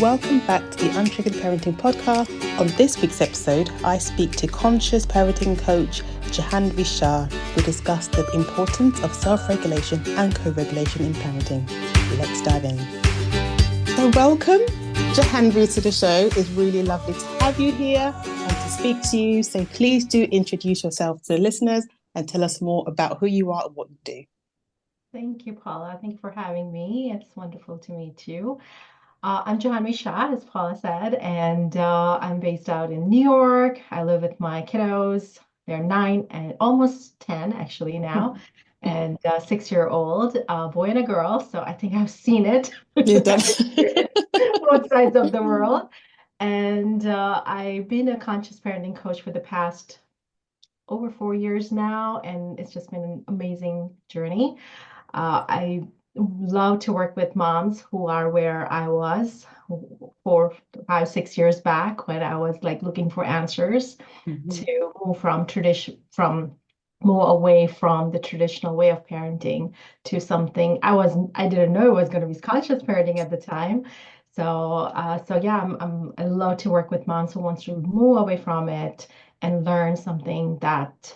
Welcome back to the Untriggered Parenting Podcast. On this week's episode, I speak to conscious parenting coach Jahanvi Shah, who discuss the importance of self-regulation and co-regulation in parenting. Let's dive in. So welcome, Jahanvi, to the show. It's really lovely to have you here and to speak to you. So please do introduce yourself to the listeners and tell us more about who you are and what you do. Thank you, Paula. Thank you for having me. It's wonderful to meet you. I'm Jahanvi Shah, as Paula said, and I'm based out in New York. I live with my kiddos. They're 9 and almost 10 actually now, and 6-year-old, a boy and a girl. So I think I've seen it. You've done. Both sides of the world. And I've been a conscious parenting coach for the past over 4 years now, and it's just been an amazing journey. I love to work with moms who are where I was 4, 5, 6 years back when I was like looking for answers to move away from the traditional way of parenting to something I didn't know it was going to be conscious parenting at the time. So yeah, I love to work with moms who wants to move away from it and learn something that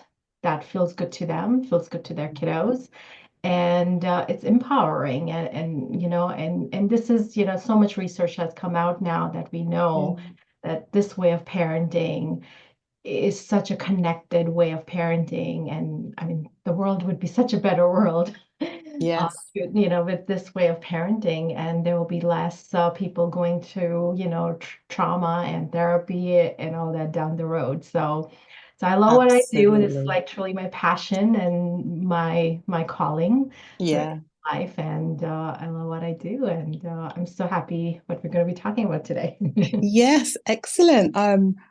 feels good to them, feels good to their kiddos, and it's empowering. And this is, so much research has come out now that we know that this way of parenting is such a connected way of parenting. And I mean, the world would be such a better world, Yes. with this way of parenting, and there will be less people going through, trauma and therapy and all that down the road. So I love what I do. This is Absolutely. like truly my passion and my calling Yeah. in life, and I love what I do, and I'm so happy what we're going to be talking about today. Yes, excellent.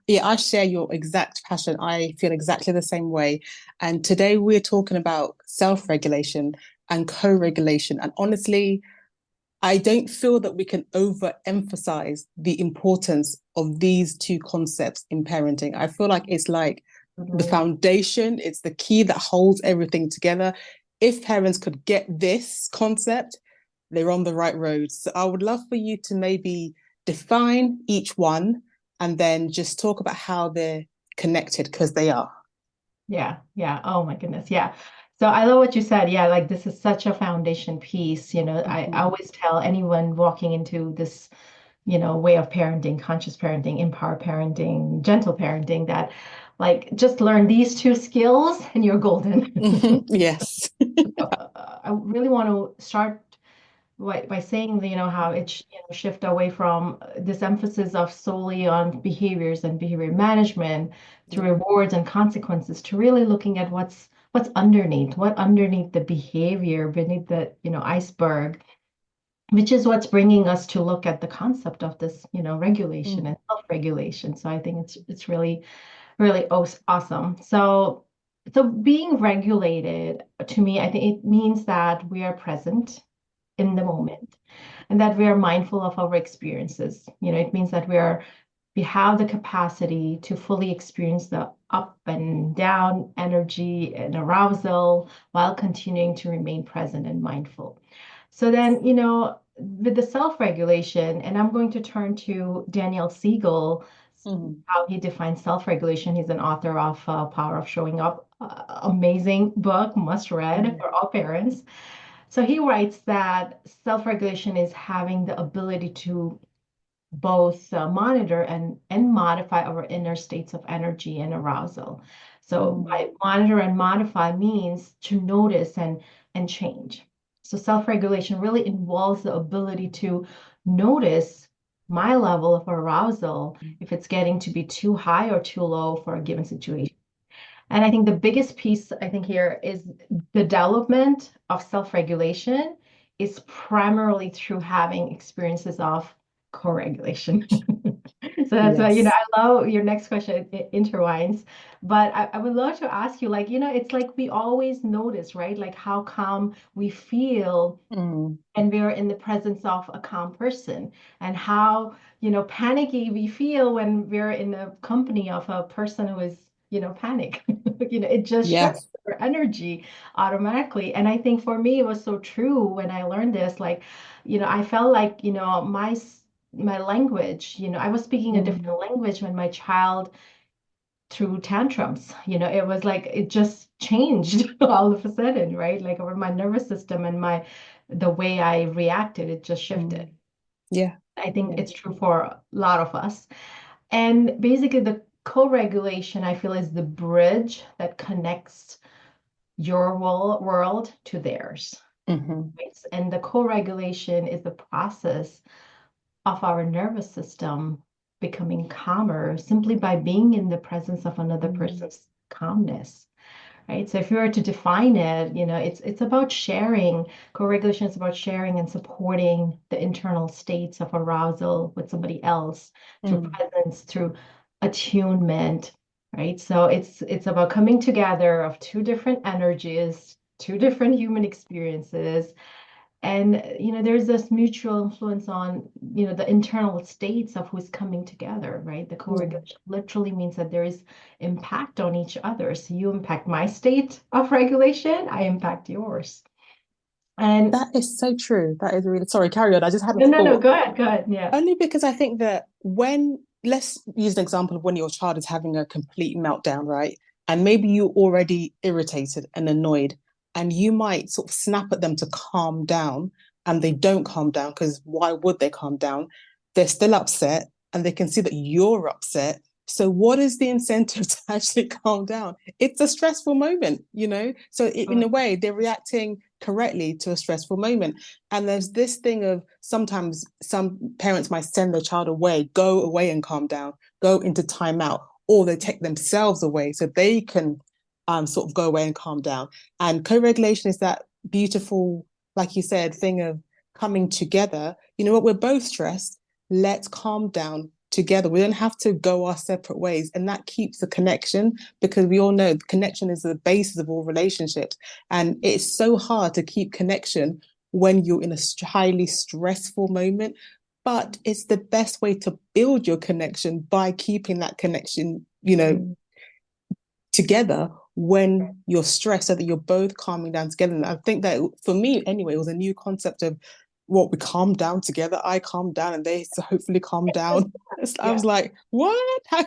Yeah, I share your exact passion. I feel exactly the same way. And today we're talking about self-regulation and co-regulation. And honestly, I don't feel that we can overemphasize the importance of these two concepts in parenting. I feel like it's like the Totally. foundation, it's the key that holds everything together. If parents could get this concept, they're on the right road. So I would love for you to maybe define each one and then just talk about how they're connected, because they are. Yeah, yeah. Oh my goodness. Yeah. So I love what you said. Yeah, like this is such a foundation piece. I Mhm. always tell anyone walking into this, way of parenting, conscious parenting, empowered parenting, gentle parenting, that like just learn these two skills and you're golden. Yes. I really want to start by saying, how it shift away from this emphasis of solely on behaviors and behavior management to Yeah. rewards and consequences to really looking at what's underneath the behavior, beneath the, iceberg, which is what's bringing us to look at the concept of this, regulation Mm. and self-regulation. So I think it's really, really awesome. So being regulated, to me, I think it means that we are present in the moment and that we are mindful of our experiences. It means that we have the capacity to fully experience the up and down energy and arousal while continuing to remain present and mindful. So then, with the self-regulation, and I'm going to turn to Daniel Siegel, Mm. how he defines self-regulation. He's an author of Power of Showing Up, amazing book, must read Mm. for all parents. So he writes that self-regulation is having the ability to both monitor and modify our inner states of energy and arousal. So Mm. by monitor and modify means to notice and change. So self-regulation really involves the ability to notice my level of arousal, if it's getting to be too high or too low for a given situation. And I think the biggest piece I think here is the development of self-regulation is primarily through having experiences of co-regulation. So that's why, Yes. I love your next question, it intertwines. But I would love to ask you, like, it's like we always notice, right? Like how calm we feel Mm. and we're in the presence of a calm person, and how, panicky we feel when we're in the company of a person who is, panic. It just shifts Yes. our energy automatically. And I think for me, it was so true when I learned this, like, I felt like, my language. I was speaking a Mm, different language when my child threw tantrums. It was like it just changed all of a sudden, right? Like over my nervous system and the way I reacted, it just shifted. mm. Yeah. I think Yeah. it's true for a lot of us. And basically, the co-regulation, I feel, is the bridge that connects your world to theirs. Hmm. Right? And the co-regulation is the process of our nervous system becoming calmer simply by being in the presence of another Mm, person's calmness. Right. So if you were to define it, it's about sharing. Co-regulation is about sharing and supporting the internal states of arousal with somebody else through mm, presence, through attunement, right? So it's about coming together of two different energies, two different human experiences, and there's this mutual influence on the internal states of who's coming together, right? The yeah. co-regulation literally means that there is impact on each other. So you impact my state of regulation, I impact yours. And That is so true. That is really, sorry, carry on. I just had a no, no, no, thought. go ahead. Yeah. Only because I think that when, let's use an example of when your child is having a complete meltdown, right? And maybe you're already irritated and annoyed, and you might sort of snap at them to calm down, and they don't calm down because why would they calm down? They're still upset, and they can see that you're upset. So, what is the incentive to actually calm down? It's a stressful moment, you know? So, in a way, they're reacting correctly to a stressful moment. And there's this thing of sometimes some parents might send their child away, go away and calm down, go into timeout, or they take themselves away so they can sort of go away and calm down. And co-regulation is that beautiful, like you said, thing of coming together. You know what? We're both stressed. Let's calm down together. We don't have to go our separate ways. And that keeps the connection because we all know the connection is the basis of all relationships. And it's so hard to keep connection when you're in a highly stressful moment. But it's the best way to build your connection by keeping that connection, together when you're stressed so that you're both calming down together. And I think that for me, anyway, it was a new concept of what we calm down together. I calm down and they hopefully calm down. I Yeah. was like, what? How,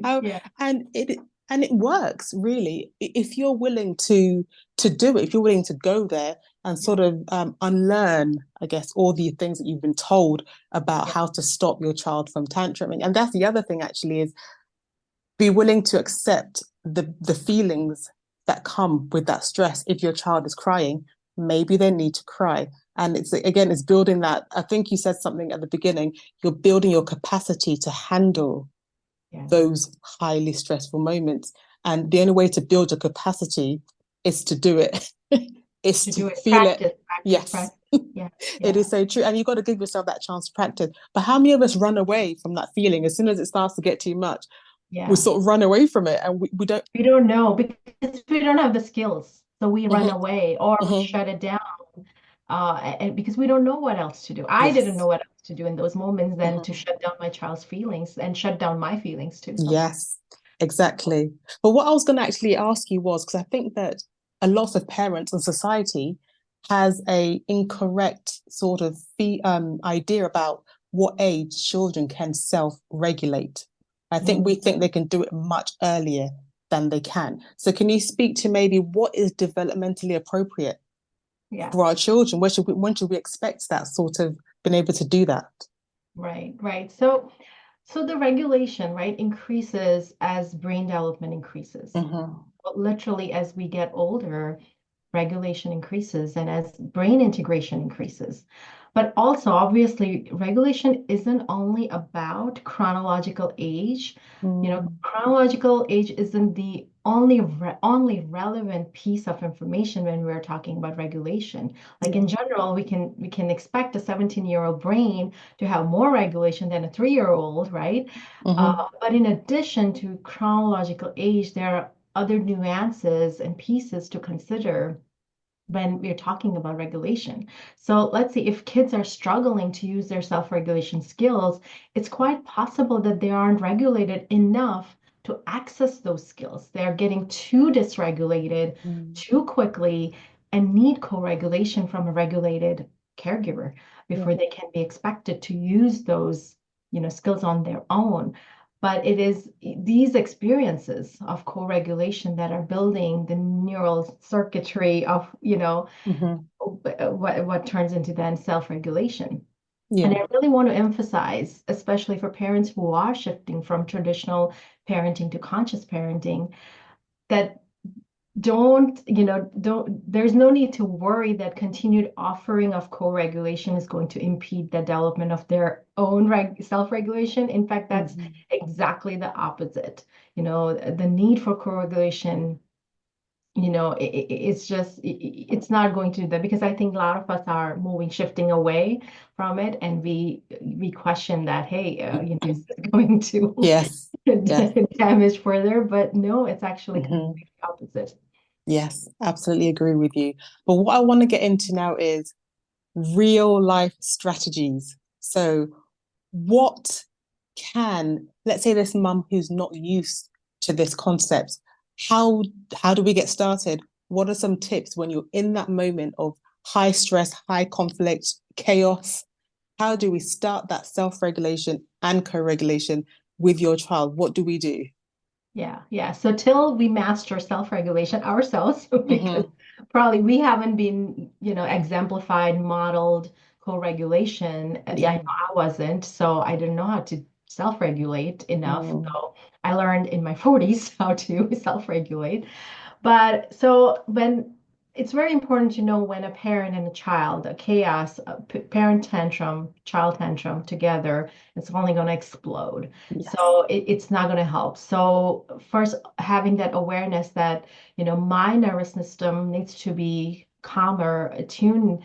how, Yeah. and it works really if you're willing to do it, if you're willing to go there and Yeah. sort of unlearn, I guess, all the things that you've been told about Yeah. how to stop your child from tantruming. And that's the other thing actually is be willing to accept the feelings that come with that stress. If your child is crying, maybe they need to cry. And it's again, it's building that. I think you said something at the beginning. You're building your capacity to handle Yeah. those highly stressful moments. And the only way to build your capacity is to do it. Is To to do it, feel it. practice, practice, Yes. practice. Yeah. It Yeah. is so true. And you've got to give yourself that chance to practice. But how many of us run away from that feeling as soon as it starts to get too much? We Yeah. sort of run away from it and we don't. We don't know because we don't have the skills. So we run Mhm, away or we mhm. shut it down. And because we don't know what else to do. I didn't Yes. know what else to do in those moments then to Mhm. shut down my child's feelings and shut down my feelings too sometimes. Yes, exactly. But what I was going to actually ask you was because I think that a lot of parents and society has a incorrect sort of idea about what age children can self-regulate. I think we Mm, think they can do it much earlier than they can. So can you speak to maybe what is developmentally appropriate yeah, for our children? When should we expect that sort of being able to do that? right, right. So the regulation, right, increases as brain development increases. Hmm. But literally, as we get older, regulation increases and as brain integration increases. But also, obviously, regulation isn't only about chronological age. Mm. Chronological age isn't the only relevant piece of information when we're talking about regulation. Like Yeah. in general, we can expect a 17-year-old brain to have more regulation than a 3-year-old, right? Hmm. But in addition to chronological age, there are other nuances and pieces to consider when we're talking about regulation. So let's see if kids are struggling to use their self-regulation skills, it's quite possible that they aren't regulated enough to access those skills. They're getting too dysregulated Mm. too quickly and need co-regulation from a regulated caregiver. before they can be expected to use those, skills on their own. But it is these experiences of co-regulation that are building the neural circuitry of, what turns into then self-regulation. And Yeah. I really want to emphasize, especially for parents who are shifting from traditional parenting to conscious parenting, that there's no need to worry that continued offering of co-regulation is going to impede the development of their own self-regulation. In fact, that's exactly the opposite. The need for co-regulation, it's not going to do that, because I think a lot of us are shifting away from it, and we question that, hey, is this going to Yes. Yes. damage further? But no, it's actually completely opposite. Yes, absolutely agree with you. But what I want to get into now is real life strategies. So, what can, let's say this mum who's not used to this concept, how how do we get started? What are some tips when you're in that moment of high stress, high conflict, chaos? How do we start that self-regulation and co-regulation with your child? What do we do? Yeah. So till we master self-regulation ourselves, because probably we haven't been, exemplified, modeled co-regulation. Yeah, I know I wasn't, so I didn't know how to self-regulate enough. So I learned in my 40s how to self-regulate. But so when it's very important to know when a parent and a child, a chaos, a parent tantrum, child tantrum together, it's only going to explode. Yes. So it's not going to help. So first, having that awareness that, my nervous system needs to be calmer, attuned,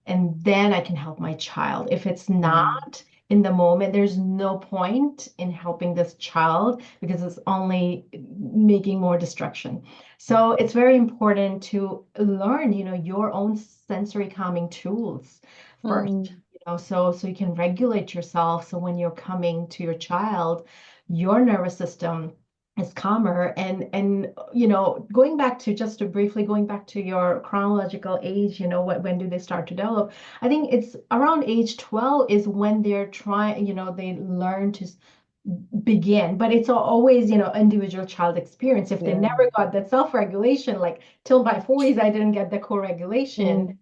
and then I can help my child. If it's not in the moment, there's no point in helping this child, because it's only making more destruction. So it's very important to learn, your own sensory calming tools first. So you can regulate yourself. So when you're coming to your child, your nervous system is calmer. And going back to, just to briefly going back to your chronological age, when do they start to develop? I think it's around age 12 is when they're trying, they learn to begin. But it's always, individual child experience. If they never got that self-regulation, like till my 40s I didn't get the co-regulation,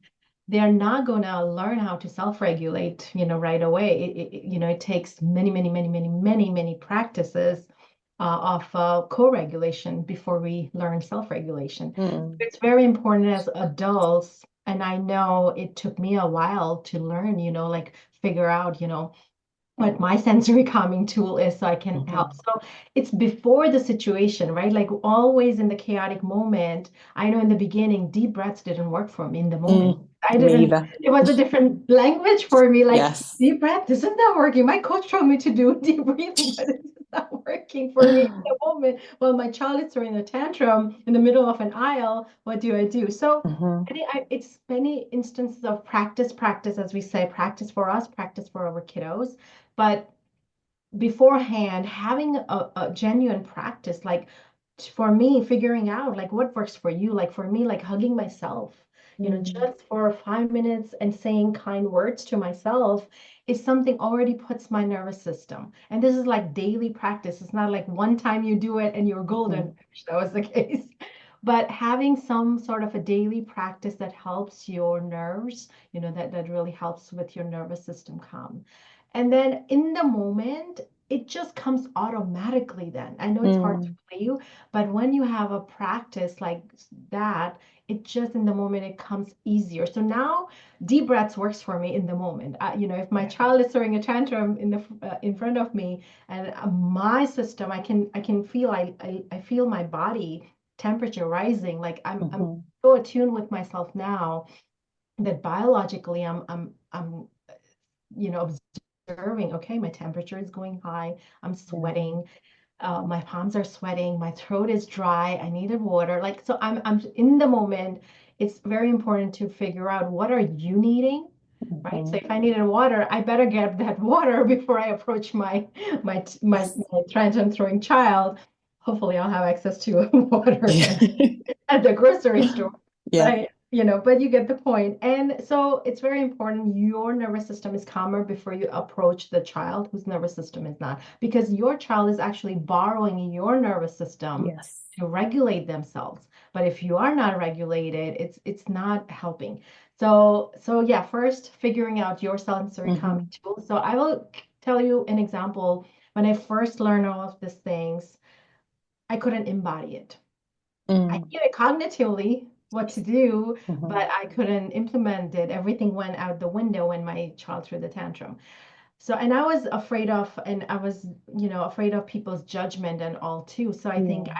they're not going to learn how to self-regulate, right away. It takes many, many, many, many, many, many practices of co-regulation before we learn self-regulation. It's very important as adults, and I know it took me a while to learn, like figure out, what my sensory calming tool is, so I can help. So it's before the situation, right? Like always in the chaotic moment. I know in the beginning, deep breaths didn't work for me in the moment. I Me didn't, either. it was a different language for me. Like, Yes. deep breath, this is not working. My coach told me to do deep breathing, but it's not working for me in the moment. Well, my child is throwing a tantrum in the middle of an aisle. What do I do? So I think it's many instances of practice, as we say, practice for us, practice for our kiddos. But beforehand, having a genuine practice, like for me, figuring out like what works for you, like for me, like hugging myself, just for 5 minutes and saying kind words to myself is something already puts my nervous system. And this is like daily practice. It's not like one time you do it and you're golden. I wish that was the case. But having some sort of a daily practice that helps your nerves, that really helps with your nervous system calm. And then in the moment, it just comes automatically then. I know it's hard to believe, but when you have a practice like that, it just in the moment, it comes easier. So now deep breaths works for me in the moment. If my child is throwing a tantrum in front of me, and my system, I can feel, I feel my body temperature rising. Like I'm so attuned with myself now that biologically I'm observing, okay, my temperature is going high, I'm sweating, my palms are sweating, my throat is dry, I needed water. Like, so I'm in the moment. It's very important to figure out what are you needing, right? So if I needed water, I better get that water before I approach my tantrum throwing child. Hopefully I'll have access to water Yeah. at the grocery store. But Yeah. but you get the point. And so it's very important your nervous system is calmer before you approach the child whose nervous system is not, because your child is actually borrowing your nervous system Yes. to regulate themselves. But if you are not regulated, it's not helping. So yeah, first figuring out your sensory calming tools. So I will tell you an example. When I first learned all of these things, I couldn't embody it. I Mm. knew it cognitively what to do, Mhm. but I couldn't implement it. Everything went out the window when my child threw the tantrum. So, and I was afraid of, and I was, afraid of people's judgment and all too. So I think Yeah.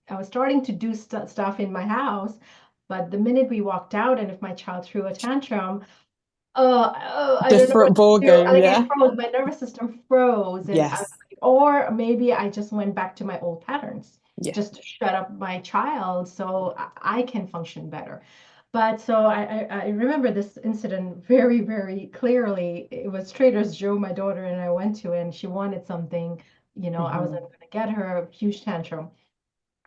I was starting to do stuff in my house, but the minute we walked out, and if my child threw a tantrum, I don't know Different what to ball do. game, Like I yeah. froze, my nervous system froze, and I was Yes. like, or maybe I just went back to my old patterns, Yeah. just to shut up my child so I can function better. But so I remember this incident very, very clearly. It was Trader's Joe, my daughter and I went to, and she wanted something, I wasn't Hmm. going to get her, a huge tantrum.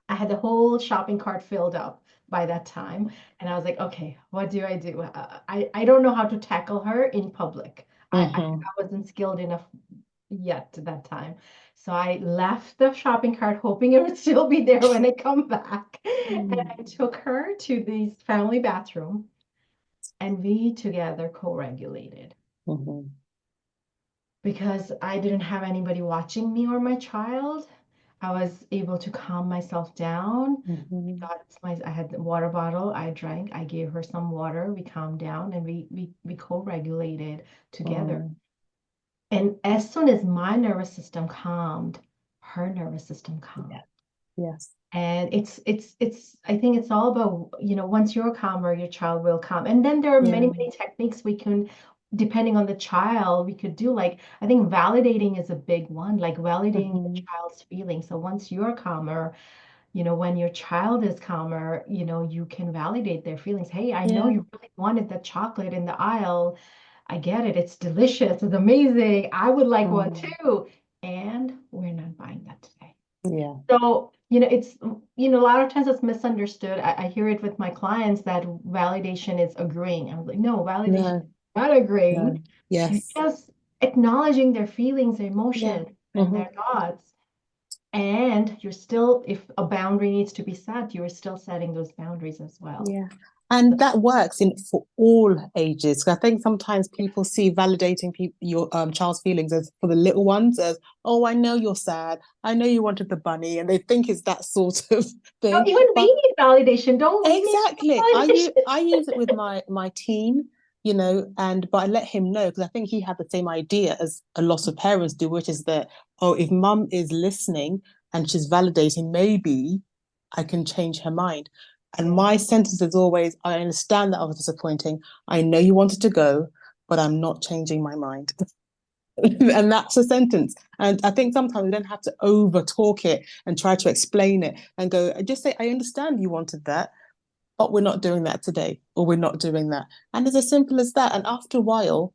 I had the whole shopping cart filled up by that time. And I was like, okay, what do? I don't know how to tackle her in public. Hmm. I wasn't skilled enough yet at that time. So I left the shopping cart hoping it would still be there when I come back. And I took her to the family bathroom and we together co-regulated Hmm. because I didn't have anybody watching me or my child. I was able to calm myself down. Hmm. I had the water bottle, I drank, I gave her some water, we calmed down and we co-regulated together. Mm. And as soon as my nervous system calmed, her nervous system calmed. Yeah. Yes. And it's I think it's all about, once you're calmer, your child will calm. And then there are many, Yeah. many techniques we can, depending on the child, we could do. Like I think validating is a big one, like validating the Hmm. child's feelings. So once you're calmer, when your child is calmer, you can validate their feelings. Hey, I know Yeah. you really wanted that chocolate in the aisle. I get it. It's delicious. It's amazing. I would like one Mm. too. And we're not buying that today. Yeah. So, it's, a lot of times it's misunderstood. I hear it with my clients that validation is agreeing. I was like, no, validation is No. not No. agreeing. You Yes. just acknowledging their feelings, their Yeah. emotions, and Hmm. their thoughts. And you're still, if a boundary needs to be set, you're still setting those boundaries as well. Yeah. And that works in for all ages. I think sometimes people see validating your child's feelings as for the little ones as, oh, I know you're sad. I know you wanted the bunny, and they think it's that sort of No, thing. even we But need validation. Don't we need exactly. validation? I use it with my teen, and but I let him know because I think he had the same idea as a lot of parents do, which is that, oh, if mum is listening and she's validating, maybe I can change her mind. And Yeah. my sentence is always, I understand that I was disappointing. I know you wanted to go, but I'm not changing my mind. And that's a sentence. And I think sometimes we don't have to over talk it and try to explain it and go, just say, I understand you wanted that, but we're not doing that today, or we're not doing that. And it's as simple as that. And after a while,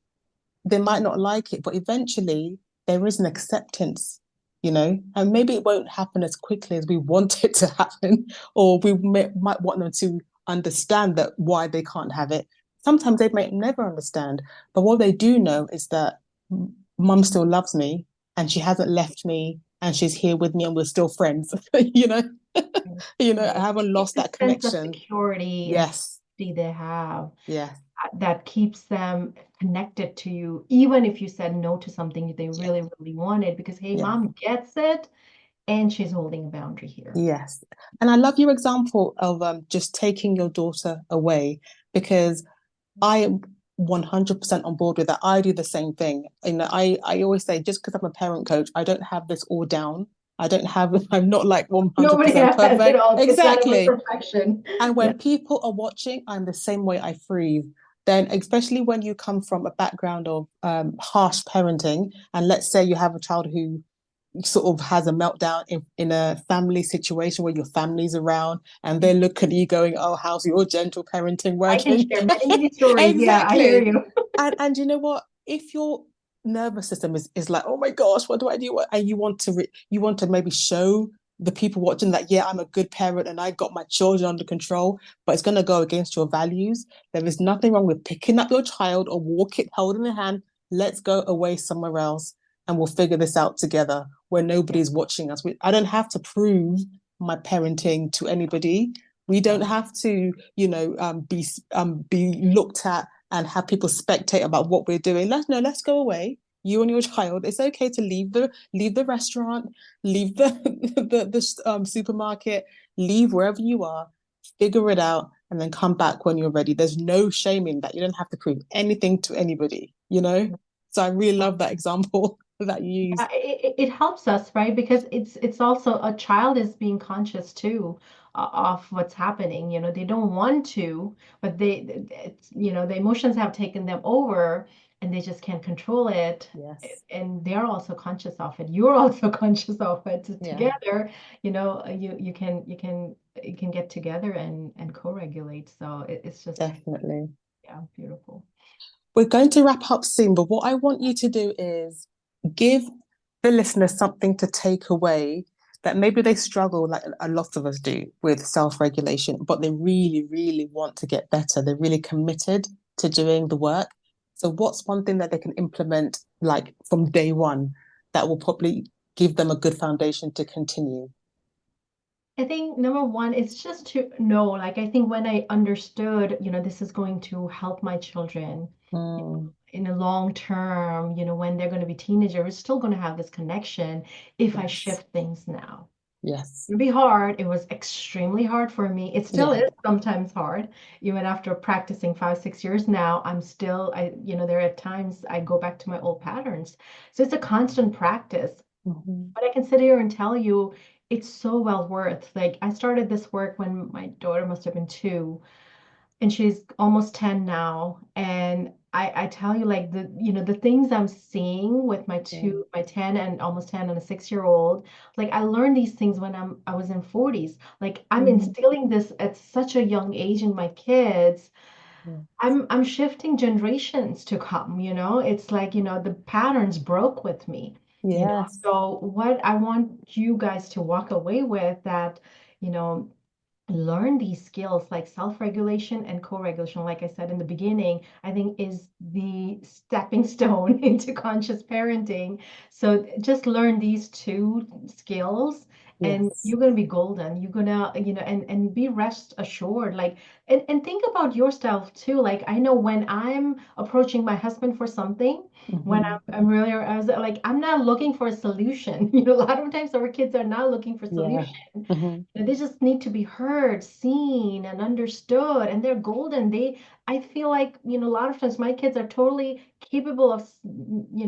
they might not like it, but eventually there is an acceptance, and maybe it won't happen as quickly as we want it to happen, or might want them to understand that why they can't have it. Sometimes they may never understand, but what they do know is that mum still loves me and she hasn't left me and she's here with me and we're still friends, you know, I Right. haven't It's lost a that sense of connection. security and Yes. safety they have Yes. that keeps them connected to you, even if you said no to something they really, Yes. really wanted, because hey, Yes. mom gets it and she's holding a boundary here. Yes. And I love your example of just taking your daughter away because I am 100% on board with that. I do the same thing. I always say, just because I'm a parent coach, I don't have this all down. I'm not like Nobody 100% has it perfect. all. It's not about Exactly. perfection. And Yeah. when people are watching, I'm the same way I freeze. Then, especially when you come from a background of harsh parenting, and let's say you have a child who sort of has a meltdown in a family situation where your family's around and they're looking at you going, oh, how's your gentle parenting I can working? share many, many stories. Yeah, I hear Exactly. you. And you know what? If your nervous system is like, oh my gosh, what do I do? And you want to maybe show the people watching that, yeah, I'm a good parent and I got my children under control, but it's going to go against your values. There is nothing wrong with picking up your child or walking, holding their hand. Let's go away somewhere else and we'll figure this out together where nobody's watching us. I don't have to prove my parenting to anybody. We don't Yeah. have to, be looked at and have people spectate about what we're doing. Let's go away. You and your child. It's okay to leave the restaurant, leave the supermarket, leave wherever you are, figure it out, and then come back when you're ready. There's no shame in that. You don't have to prove anything to anybody, you know? So I really love that example that you Yeah, used. it helps us, right? Because it's also a child is being conscious too of what's happening. You know, they don't want to, but the emotions have taken them over and they just can't control it. Yes. And they're also conscious of it. You're also conscious of it. So Yeah, together, you can get together and co-regulate. So it's just, definitely. yeah, beautiful. We're going to wrap up soon, but what I want you to do is give the listener something to take away that maybe they struggle, like a lot of us do, with self-regulation, but they really, really want to get better. They're really committed to doing the work. So, what's one thing that they can implement, like from day one, that will probably give them a good foundation to continue? I think number one is just to know, like, I think when I understood, this is going to help my children, Mm, in the long term, when they're going to be teenagers, we're still going to have this connection if I yes, shift things now. yes, It'd be hard. It was extremely hard for me. It still yeah, is sometimes hard. Even after practicing 5, 6 years now, there are times I go back to my old patterns. So it's a constant practice. hmm, But I can sit here and tell you it's so well worth. Like I started this work when my daughter must have been 2 and she's almost 10 now. And I tell you like the things I'm seeing with my yeah, 10 and almost 10 and a 6-year-old, like I learned these things when I was in 40s. Like I'm hmm, instilling this at such a young age in my kids. yeah, I'm shifting generations to come, It's like, the patterns broke with me, you know. yes, So what I want you guys to walk away with that, you know, learn these skills like self-regulation and co-regulation, like I said in the beginning, I think is the stepping stone into conscious parenting. So just learn these two skills and yes, you're going to be golden. You're going to, and be rest assured, like, and think about yourself too. Like, I know when I'm approaching my husband for something, when hmm, I'm really, I was like, I'm not looking for a solution. A lot of times our kids are not looking for yeah, solution. hmm, They just need to be heard, seen, and understood, and they're golden. I feel like, a lot of times my kids are totally capable of,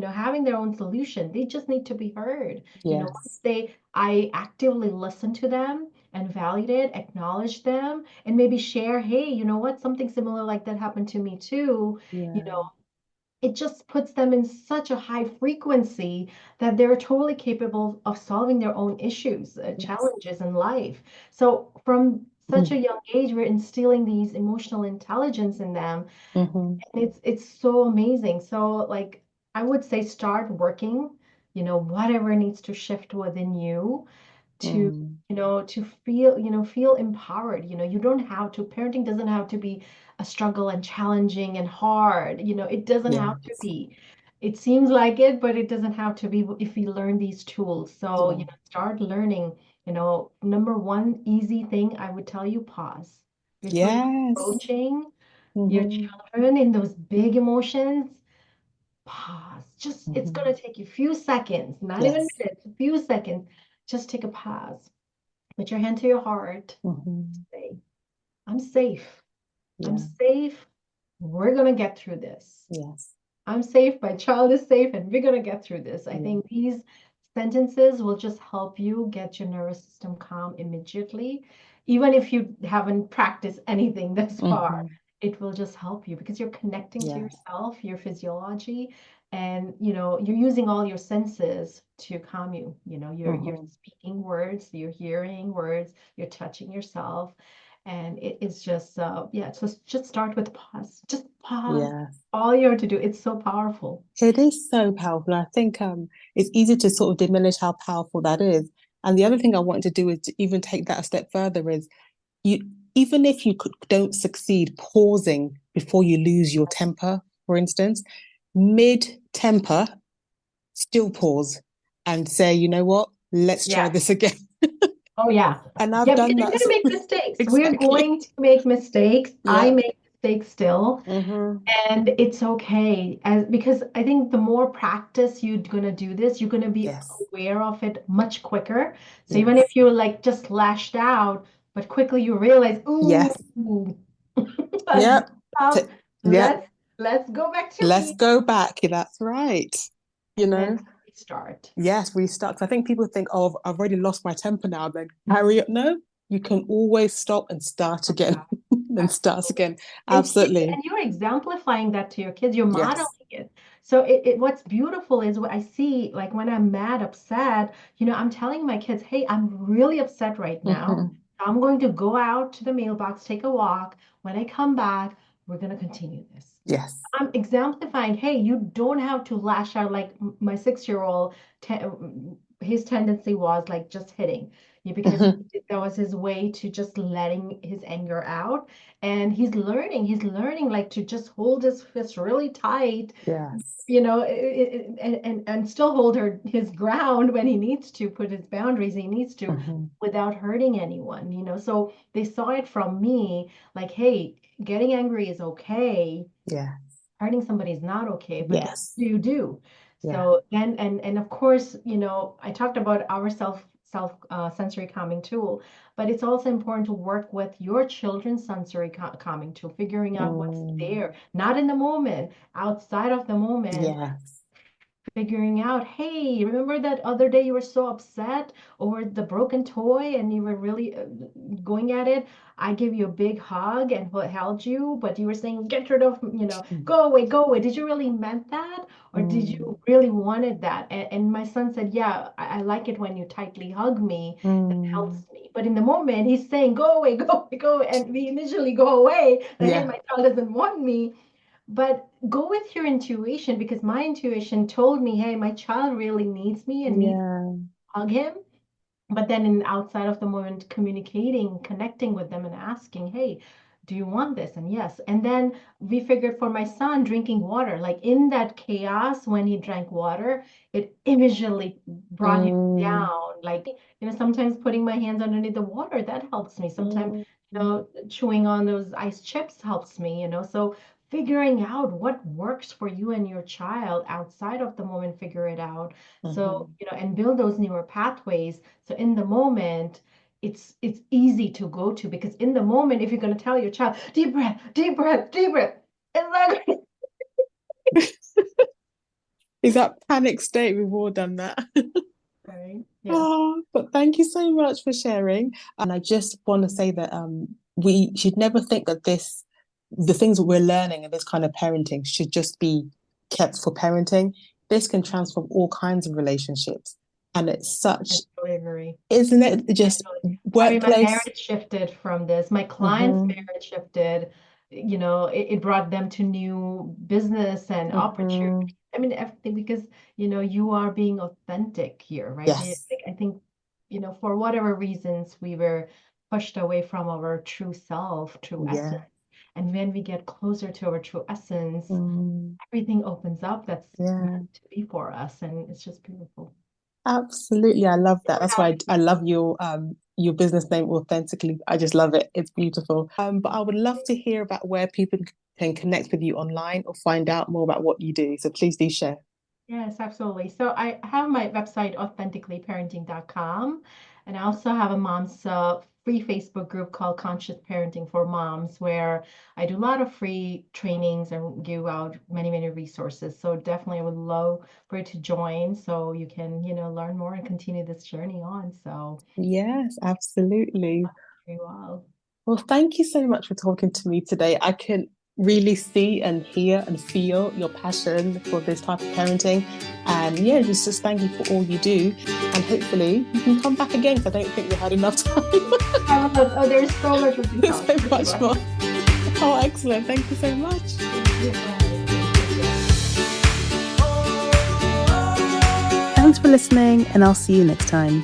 having their own solution. They just need to be heard. Once yes, I actively listen to them and validate, acknowledge them, and maybe share, hey, you know what, something similar like that happened to me too. You yeah, know, it just puts them in such a high frequency that they're totally capable of solving their own issues, yes, challenges in life. So from such a hmm, young age, we're instilling these emotional intelligence in them, hmm, and it's so amazing. So like I would say start working, whatever needs to shift within you to mm, to feel empowered. You don't have to, parenting doesn't have to be a struggle and challenging and hard. It doesn't yeah, have to be. It seems like it, but it doesn't have to be if you learn these tools. So yeah, start learning. Number one easy thing I would tell you, pause before you're yes, approaching your hmm, children in those big emotions. Pause. Just, it's hmm, going to take you a few seconds, not even yes, minutes, a few seconds. Just take a pause. Put your hand to your heart. hmm, Say, I'm safe. I'm yeah, safe. We're going to get through this. yes, I'm safe. My child is safe, and we're going to get through this. I yeah, think these sentences will just help you get your nervous system calm immediately. Even if you haven't practiced anything thus far, hmm, it will just help you because you're connecting to yeah, yourself, your physiology, and you're using all your senses to calm you. You're hmm, speaking words, you're hearing words, you're touching yourself. And it's just yeah, so just start with pause. Just pause. yeah. All you have to do. It's so powerful. It is so powerful. I think it's easy to sort of diminish how powerful that is. And the other thing I wanted to do is to even take that a step further is even if you don't succeed pausing before you lose your temper, for instance, mid-temper, still pause and say, you know what, let's try this again. Oh, yeah. And I've Yeah, because done you're that. going to make mistakes. We're Exactly. going to make mistakes. I Yeah. make mistakes still. Mm-hmm. And it's okay, because I think the more practice you're gonna do this, you're gonna be Yes. aware of it much quicker. So even Yes. if you like just lashed out, but quickly you realize, ooh, Yes. Yep. stop, Yep. let's go back to Let's me go back. That's right. You and know, then restart. yes, restart. 'Cause I think people think, oh, I've already lost my temper now, then carry it. No, you can always stop and start again. And start Absolutely. again. Absolutely. And you're exemplifying that to your kids. You're modeling Yes. it. So what's beautiful is what I see, like when I'm mad, upset, I'm telling my kids, hey, I'm really upset right now. Mm-hmm. I'm going to go out to the mailbox, take a walk. When I come back, we're going to continue this. Yes. I'm exemplifying, hey, you don't have to lash out like my 6-year-old, his tendency was like just hitting you because Mm-hmm. that was his way to just letting his anger out. And he's learning like to just hold his fist really tight, Yes. and still hold his ground when he needs to put his boundaries, he needs to, Mm-hmm. without hurting anyone. So they saw it from me, like, hey, getting angry is okay, Yeah. hurting somebody is not okay, but then Yes. what do you do? Yeah. So then, and of course, I talked about our self sensory calming tool, but it's also important to work with your children's sensory calming tool, figuring out what's Mm. there, not in the moment, outside of the moment, Yes. figuring out, hey, remember that other day you were so upset over the broken toy and you were really going at it? I gave you a big hug and held you, but you were saying, get rid of, go away, go away. Did you really meant that? Or did Mm. you really wanted that? And my son said, yeah, I like it when you tightly hug me. That Mm. helps me. But in the moment, he's saying, go away, go away, go away. And we initially go away, that, hey, Yeah. my child doesn't want me. But go with your intuition, because my intuition told me, hey, my child really needs me and needs to Yeah. hug him. But then in outside of the moment, communicating, connecting with them and asking, hey, do you want this? And yes. And then we figured for my son drinking water, like in that chaos, when he drank water, it immediately brought him Mm. down. Like, sometimes putting my hands underneath the water, that helps me. Sometimes, Mm. chewing on those ice chips helps me, so figuring out what works for you and your child outside of the moment, figure it out. So, Mm-hmm. and build those newer pathways. So in the moment, it's easy to go to, because in the moment, if you're going to tell your child, deep breath, deep breath, deep breath, it's not going Is that panic state? We've all done that. to. Yes. Oh, but thank you so much for sharing. And I just want to say that we should never think that the things that we're learning in this kind of parenting should just be kept for parenting. This can transform all kinds of relationships. And it's I such, totally agree. isn't it? Just I mean, my workplace. marriage shifted from this. My client's Mm-hmm. marriage shifted. It brought them to new business and Mm-hmm. opportunity. I mean, everything, because, you are being authentic here, right? Yes. Like, I think, for whatever reasons, we were pushed away from our true self, true essence. Yeah. And when we get closer to our true essence, Mm, everything opens up that's yeah. meant to be for us. And it's just beautiful. Absolutely. I love that. We're That's why happy. I love your business name authentically. I just love it. It's beautiful. But I would love to hear about where people can connect with you online or find out more about what you do. So please do share. Yes, absolutely. So I have my website, authenticallyparenting.com, and I also have a mom's free Facebook group called Conscious Parenting for Moms, where I do a lot of free trainings and give out many, many resources. So definitely I would love for you to join so you can, learn more and continue this journey on. So Yes, absolutely. very well. Well, thank you so much for talking to me today. I can really see and hear and feel your passion for this type of parenting. And yeah, just thank you for all you do. And hopefully you can come back again because I don't think we had enough time. I love, oh, there's so much we can There's talk. so much more. Oh, excellent. Thank you so much. Thanks for listening, and I'll see you next time.